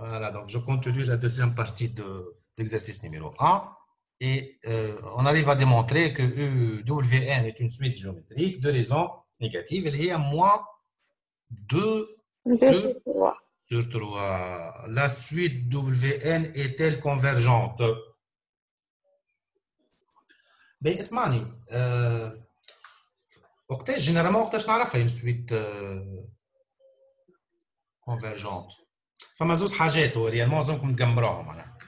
Voilà, donc je continue la deuxième partie de l'exercice numéro 1. Et on arrive à démontrer que WN est une suite géométrique de raisons négatives. Il y a moins 2 2 sur 3. sur 3. La suite WN est-elle convergente? Ben, اسمعني وقتاش جينيرالمون وقتاش نعرفها une suite convergente. فما زوز حاجات وريالمون لازمكم تجمروهم معناها.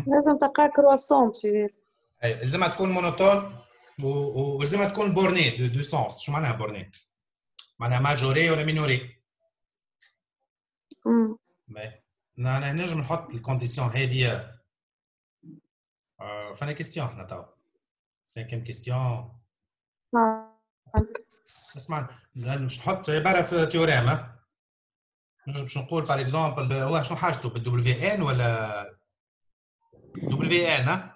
لازم تلقى كرواسون لازمها تكون مونوتون ولازمها تكون بورني دو سونس. شو معناها بورني؟ معناها ماجوري ولا مينوري؟ انا نجم نحط الكونديسيون هذه. فانا كيستيون احنا تو سانكيم كيستيون. اسمع باش نحط عباره في تيوريم. نجم باش نقول باغ اكزومبل هو شنو حاجته بالدبليو ان ولا دبليو ان؟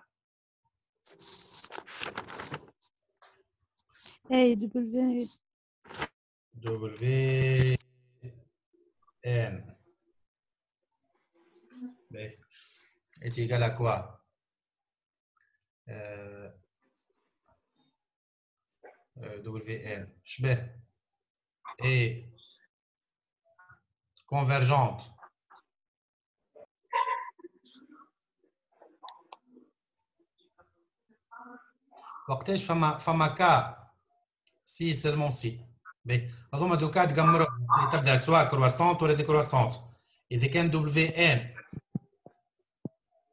اي دبليو ان est égal à quoi? WN شبه est convergente وقتاش فما كا سي سيرمون سي. هذوما دو كا تقمروا تبدا سواء كرواسونت ولا ديكرواسونت. اذا كان دبليو ان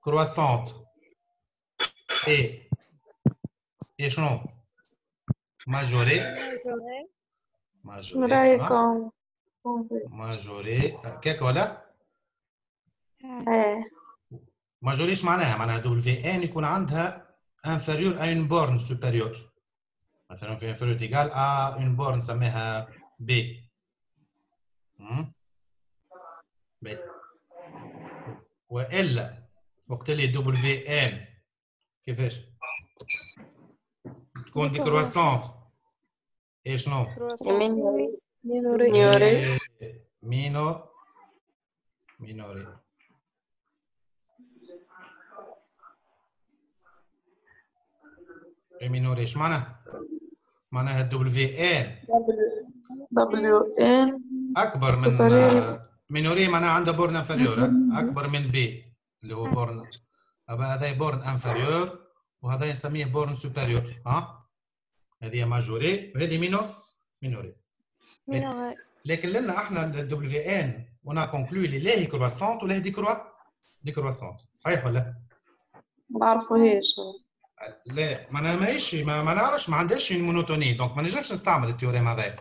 كرواسونت اي شنو ماجوري رايكم ماجوري كيك ولا ماجوري ايش معناها؟ معناها دبليو ان يكون عندها inférieur à une borne supérieure. مثلا في inférieur égal à une borne نسميها B. B. والا وقت اللي دبليو ان كيفاش تكون ديكرواسونت اي شنو؟ مينوري مينوري مينوري ايش معناها؟ معناها دبليو ان اكبر من مينوري معناها عندها بورن انفيريور اكبر من بي اللي هو بورن. هذا بورن انفيريور وهذا نسميه بورن سوبيريور. هذه ماجوري وهذه مينوري. لكن لنا احنا الدبليو ان ونا كونكلوي اللي لا هي كرواسونت ولا هي ديكرواسونت. صحيح ولا؟ ما نعرفوهاش. لا ما نعرفش ما عندهاش مونوتوني دونك ما نجمش نستعمل التيوريم هذا.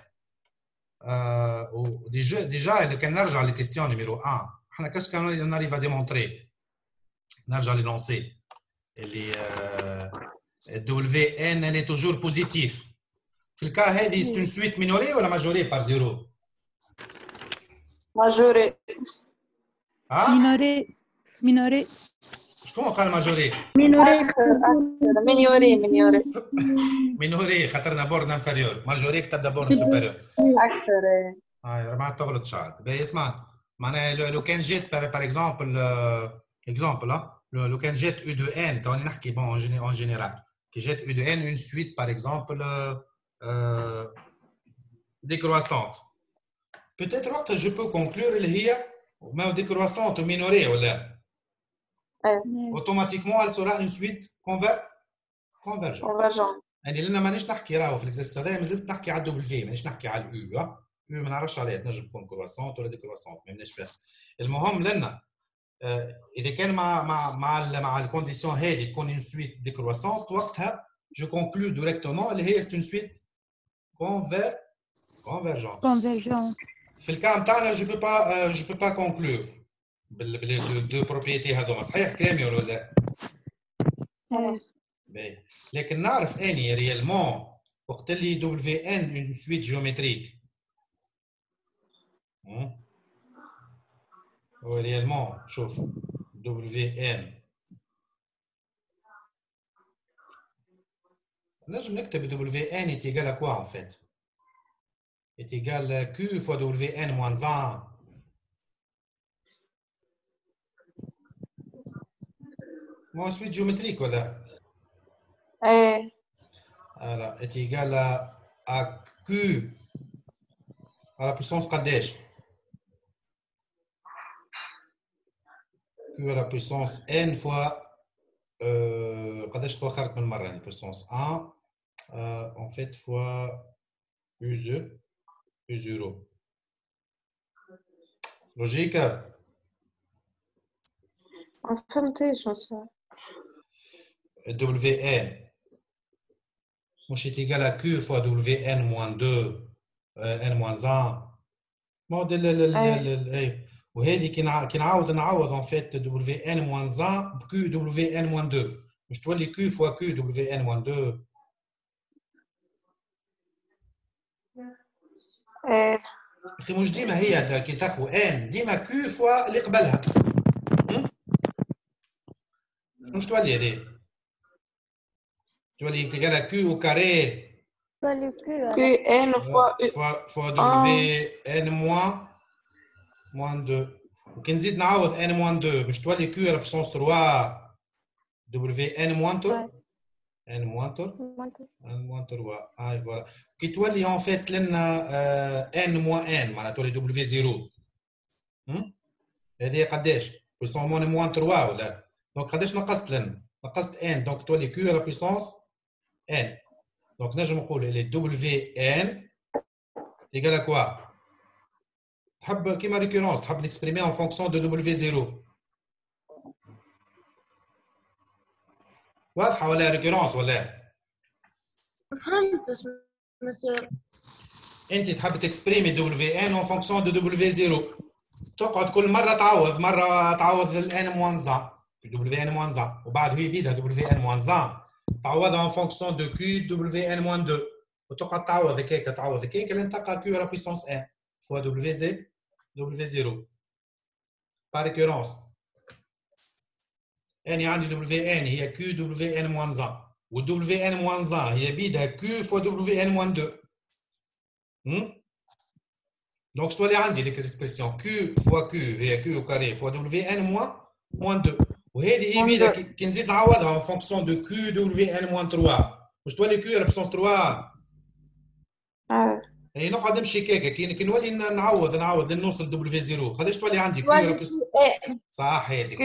ديجا اللي كان نرجع للكيستيون نيميرو 1 احنا كاش كان ناريف ا ديمونطري نرجع للونسي اللي دبليو ان est toujours positif. في الكا هذه c'est une suite minorée ولا majorée par zéro؟ ماجوري. مينوري. شكون قال ماجوري؟ مينوري خاطرنا بورن انفيريور. ماجوري تبدا بورن سوبيريور اكثر. ما تغلطش عاد. باهي اسمع معناها لو كان جات باغ اكزومبل لو كان جات او دو ان توني نحكي بون اون جينيرال كي جات او دو ان اون سويت باغ اكزومبل décroissante. Peut-être وقتها je peux conclure اللي هي ما décroissante minorée ولا automatiquement elle sera une suite convergente. يعني لنا مانيش نحكي راهو في الاكزرسيس هذا مازلت نحكي على الدبليو مانيش نحكي على الاو. او ما نعرفش عليها تنجم تكون كرواسونت ولا ديكرواسونت ما مانيش فاهم. المهم لنا اذا كان مع الكونديسيون هذه تكون une suite décroissante وقتها je conclue directement اللي هي c'est une suite convergente. في الكام تاعنا je peux pas conclure بال deux propriétés هذوما. صحيح كلامي ولا لا؟ باهي لكن نعرف اني ريالمون وقت اللي دبليو ان اون سويت جيومتريك ريالمون شوف دبليو ان نجم نكتب دبليو ان est égal à quoi en fait est égal à Q fois W n moins 1 Moi, suite géométrique, voilà. ايه Voilà, est égal à Q à la puissance قداش؟ Q à la puissance n fois قداش تفخرت من مرة يعني puissance 1 en fait fois U0 logique. ما فهمتيش بس Wn مش est égal à Q fois Wn moins 2 n moins 1 موديل اي وهذه كي نعوض en fait Wn moins 1 ب Q Wn moins 2 مش تولي Q fois Q Wn moins 2. ايه اخي مش ديما هي كي تاخذ ان ديما كيو فوا اللي قبلها مش تولي هذه تولي تلقى كيو كاري كي ان فوا دبليو ان موان 2 وكي نزيد نعوض ان موان 2 باش تولي كيو على بسونس 3 دبليو ان موان 2 ان موان 3 هاي فوالا كي تولي اون فيت لنا ان موان ان معناتها تولي دبليو 0 هذه قداش بويسون موان 3 ولا دونك قداش نقصت لنا نقصت ان دونك تولي كيو على بويسونس ان دونك نجم نقول لي دبليو ان ايكال ا كوا تحب كيما ريكورونس تحب نكسبريمي ان فونكسيون دو دبليو 0 واضحه ولا ريكورونس ولا فهمتش مسير انت تحب تكسبريمي دبليو ان ان فونكسيون دو دبليو 0 تقعد كل مره تعوض الان موان زان دبليو ان موان زان وبعد هي بيدها دبليو ان موان زان تعوضها ان فونكسيون دو كيو دبليو ان موان 2 وتقعد تعوض هكاك لين تلقى كيو على بويسونس ان فوا دبليو 0 par récurrence اني عندي دبليو ان هي كيو دبليو ان موان زان والدبليو ان موان زان هي بيدها كيو فوا دبليو ان موان 2 Donc, je dois aller rendre l'expression Q fois Q هي Q au carré fois Wn moins 2. وهذه هي بيدها كي نزيد نعوضها en fonction de Q Wn moins 3. مش تولي Q على بسونس 3. يعني نقعد نمشي كيكا كي نولي نعوض نوصل دبليو 0 قداش تولي عندي Q على بسونس صح هذه Q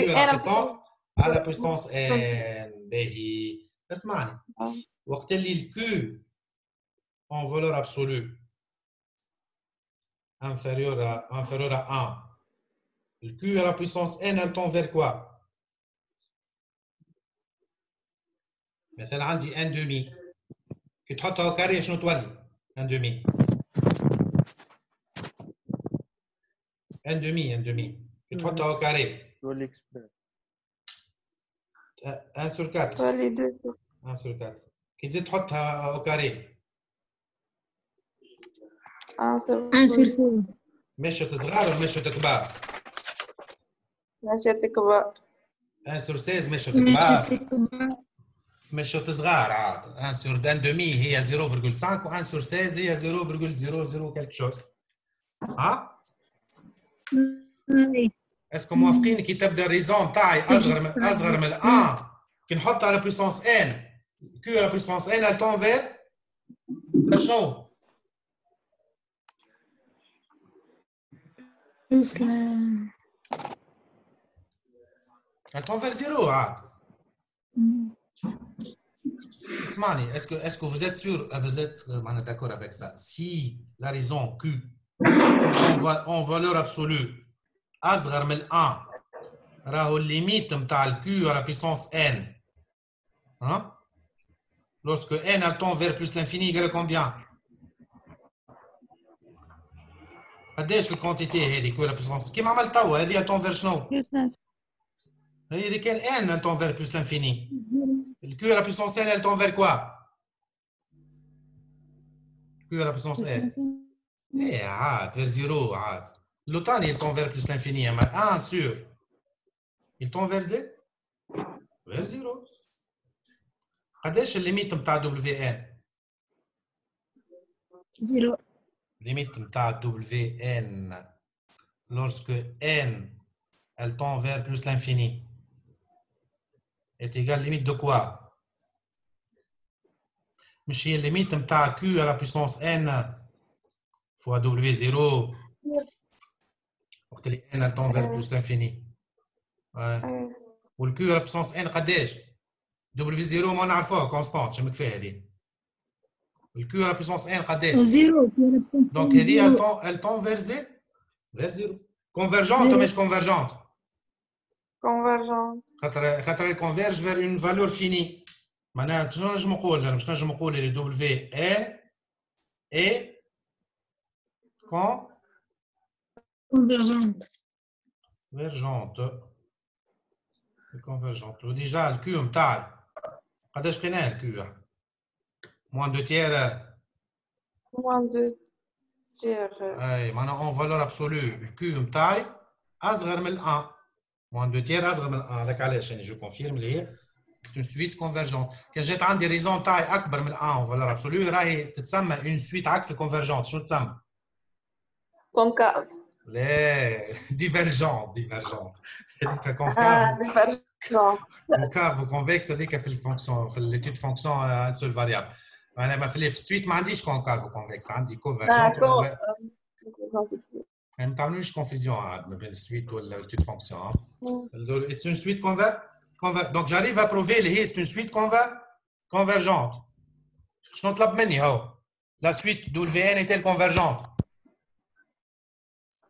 على بسونس ان باهي اسمعني وقت اللي الQ en valeur absolue inférieur à 1. Le Q à la puissance n, elle tend vers quoi? مثلا عندي n demi. كي تحطها au carré شنو تولي؟ n demi. n demi. كي تحطها au carré. تولي اكسبريس 1 sur 4. تولي 2 1 sur 4. كي تزيد تحطها au carré. 1 sur 6 مشت صغار ولا مشت كبار؟ مشات كبار 1 sur 16 مشت كبار. مشت صغار عاد 1 sur n demi هي 0,5 و 1 sur 16 هي 0,00 quelque chose. ها؟ اسكو موافقين كي تبدا الريزون تاعي اصغر من 1 كي نحطها على بويسونس ان كيو على بويسونس ان elle tend vers شنو؟ elle tend vers 0 عاد. Ismani, est-ce que vous êtes sûr, vous êtes d'accord avec ça? Si la raison Q en valeur absolue أصغر من 1 راهو الليميت نتاع ال Q à la puissance n. Hein? Lorsque n elle tend vers plus l'infini égale combien? قداش الكونتيتي هذه Q à la puissance كيما عملت توا هذه elle tend vers شنو؟ هذه كان n elle tend vers plus l'infini. Le Q à la puissance n, elle tend vers quoi? Q à la puissance n. Eh, vers 0. L'autant, il tend vers plus l'infini. Mais 1 sur. Il tend vers 0. Vers 0. قداش الليميت نتاع Wn? Limite نتاع Wn lorsque n, elle tend vers plus l'infini. est égal limite de quoi? مش هي limite نتاع Q à la puissance n fois W0 وقت اللي n elle tend vers plus l'infini. والQ à la puissance n قداش؟ W0 ما نعرفوها كونستانت شمك فيها هذه. الQ à la puissance n قداش؟ زيرو. دونك هذه elle tend vers 0. Convergente ou مش convergente? Convergente. خاطر elle converge vers une valeur finie. معناها شنو نجم نقول؟ أنا باش نجم نقول اللي WN est convergente. وديجا الكيو نتاعي قداش قيناه الكيو؟ موان دو تيير. Moins 2 tiers. اي معناها اون فالور ابسولو الكيو نتاعي اصغر من 1. موان دو تيير اصغر من 1. هذاك علاش انا جو كونفيرم اللي هي سي اون سويت كونفرجونت. كان جات عندي ريزون تاعي اكبر من 1 اون فالور ابسولو راهي تتسمى اون سويت عكس الكونفرجونت. شنو تسمى؟ Concave. لا ديفيرجونت. هذيك Ah, كونكاف. divergente. كونكاف وكونفكس هذيك في الفونكسيون في ليتود فونكسيون ان سول فاريابل. انا ما في السويت ما عنديش كونكاف وكونفكس عندي كونفرجونت. ما تعملوش كونفيزيون عاد ما بين السويت ولا ليتود فونكسيون. C'est une suite donc j'arrive à prouver اللي هي c'est une suite convergente. شنو طلب مني هو؟ La suite WN est-elle convergente?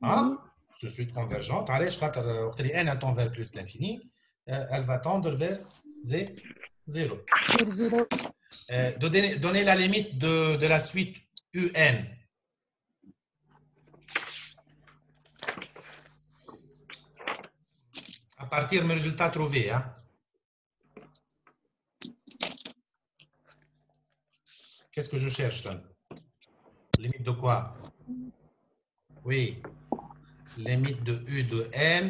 Hein? C'est une suite convergente. علاش؟ خاطر وقت اللي n elle tend vers plus l'infini, elle va tendre vers 0. Donnez la limite de la suite UN. À partir de mes résultats trouvés. Hein? Qu'est-ce que je cherche là? Limite de quoi? Oui. Limite de U de N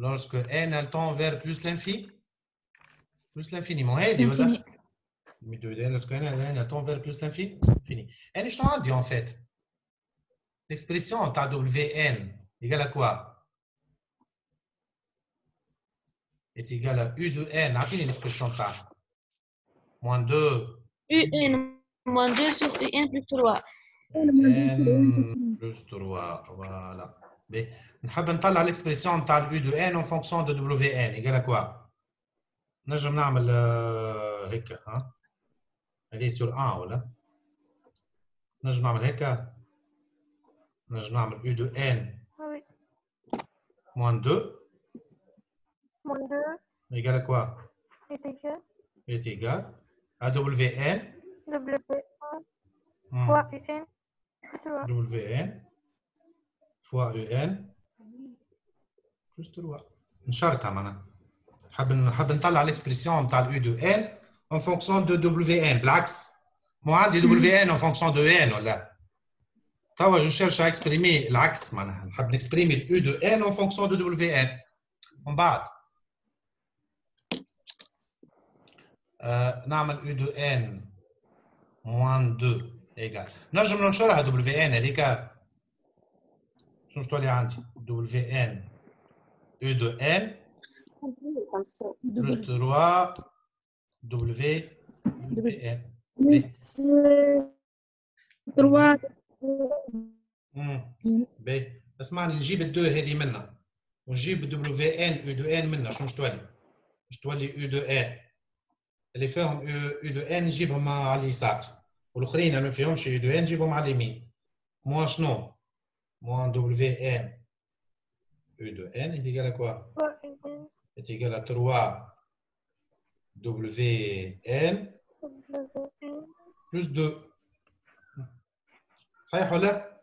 lorsque N elle tend vers plus l'infini. Plus l'infini. Mon هادي ولا؟ Limite de U de N lorsque N elle tend vers plus l'infini. Fini. Et je t'en dis en fait. L'expression ta WN égale à quoi? Est égal à U de N. Attendez l'expression ta. Moins 2. UN moins 2 sur UN plus 3. N plus 3. Voilà. B. نحب نطلع l'expression تاع U de N en fonction de WN égale à quoi? نجم نعمل هيك ها؟ هذه sur 1 ولا؟ نجم نعمل هيك. نجم نعمل U de N moins 2 Moins 2 égale à quoi? est égal Est égal à WN fois UN. WN fois UN plus 3. نشرطها معناها. نحب نطلع l'expression تاع U de N en fonction de WN. بالعكس مو عندي WN en fonction de N ولا؟ توا je cherche à exprimer العكس معناها نحب نexprimer U de N en fonction de WN. ومن بعد نعمل U de N moins 2 égal. نجم ننشرها WN هذيك. شنو تولي عندي؟ WN U de N plus 3 WN. plus 3 باهي اسمعني نجيب الدو هذه منها ونجيب WN U de N منها. شنو تولي؟ باش تولي U de N اللي فيهم U de N نجيبهم على اليسار والاخرين اللي ما فيهمش U de N نجيبهم على اليمين. موان شنو؟ موان WN U de N est égal à quoi? Est égal à 3 WN plus 2. صحيح ولا؟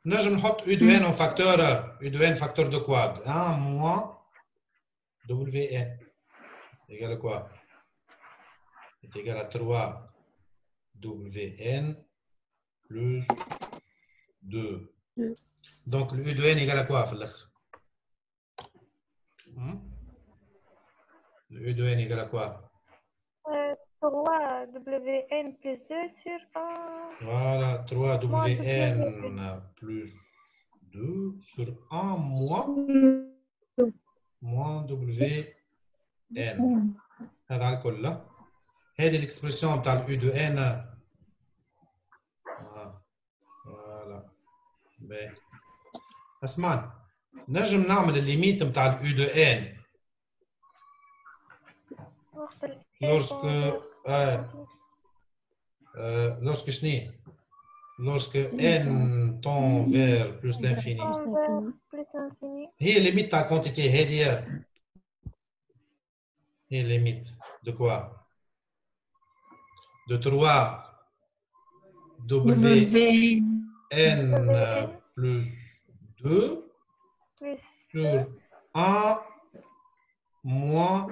نجم نحط U de N en facteur. U de N facteur de quoi? 1 moins WN égal à quoi? Est égal à 3 WN plus 2. Donc le U de N égal à quoi في الآخر? Le U de N égal à quoi? 3 WN plus 2 sur 1. Voilà, 3 WN plus 2 sur 1 moins W n هذا على الكل. هذه الاكسبرسيون تاع اليو دو ان. فوالا باهي. اسمعني، نجم نعمل الليميت نتاع اليو دو ان lorsque شنو lorsque n tend vers plus l'infini. هي الليميت تاع الكونتيتي هذه. هي الليميت de quoi? de 3 wn plus 2 sur 1 moins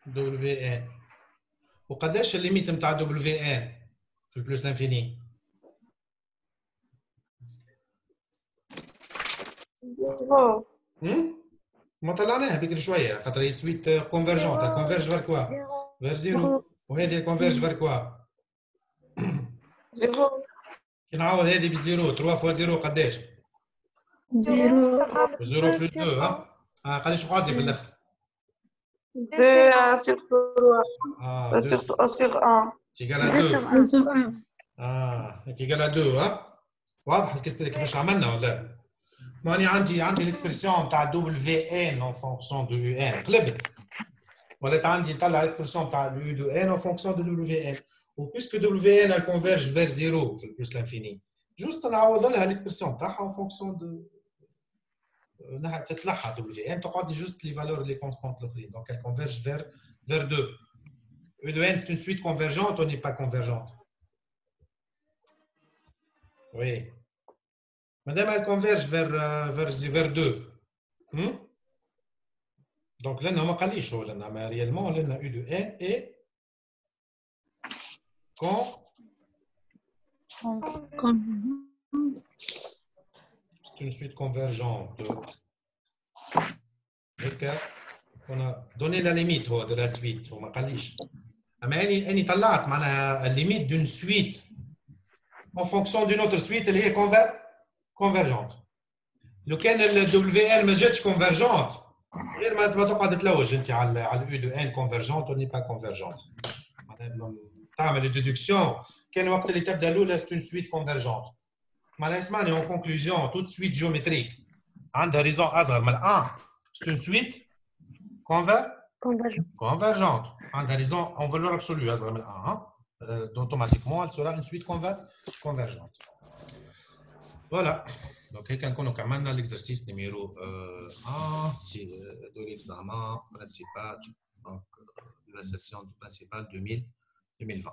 wn. وقداش الليميت نتاع wn في البلوس لانفيني؟ ما طلعناها بكري شويه خاطر هي سويت كونفرجونت. الكونفرج فير كوا؟ فير زيرو. وهذه الكونفرج فير كوا؟ زيرو. كي نعوض هذه بالزيرو 3 فوا زيرو قداش؟ زيرو. زيرو بلس 2. قداش يقعد لي في الاخر؟ 2 sur 3 sur 1 كي قالها 2. كي قالها 2. واضح الكسبه كيفاش عملنا ولا؟ ماني عندي الاكسبرسيون تاع دبليو في ان اون فونكسيون دو يو ان قلبت، ولات عندي نطلع الاكسبرسيون تاع يو دو ان اون فونكسيون دو دبليو في ان. وبيسكو دبليو في ان كونفيرج فير زيرو في البلوس لانفيني، جوست نعوض لها الاكسبرسيون تاعها اون فونكسيون دو تطلعها دبليو في ان تقعد جوست لي فالور لي كونستانت الاخرين. دونك elle converge vers 2. U de n c'est une suite convergente ou n'est pas convergente? Oui. Madame, elle converge vers 2. Donc là, on va dire mais réellement, on a U de n et c'est une suite convergente. On a donné la limite de la suite. On va dire. Mais elle est la limite d'une suite en fonction d'une autre suite, elle est convergente. لو كان ال WN ما جاتش convergente غير ما تقعد تلوج انت على U de N convergente ou n'est pas convergente. تعمل الديدكسيون كان وقت اللي تبدا الاولى c'est une suite convergente. معناها اسمعني en conclusion toute suite géométrique عندها raison اصغر من 1 c'est une suite convergente. عندها raison en valeur absolue اصغر من 1 automatiquement elle sera une suite convergente. Voilà. Donc, quand on a l'exercice numéro 1 de l'examen principal, donc de la session principale 2020.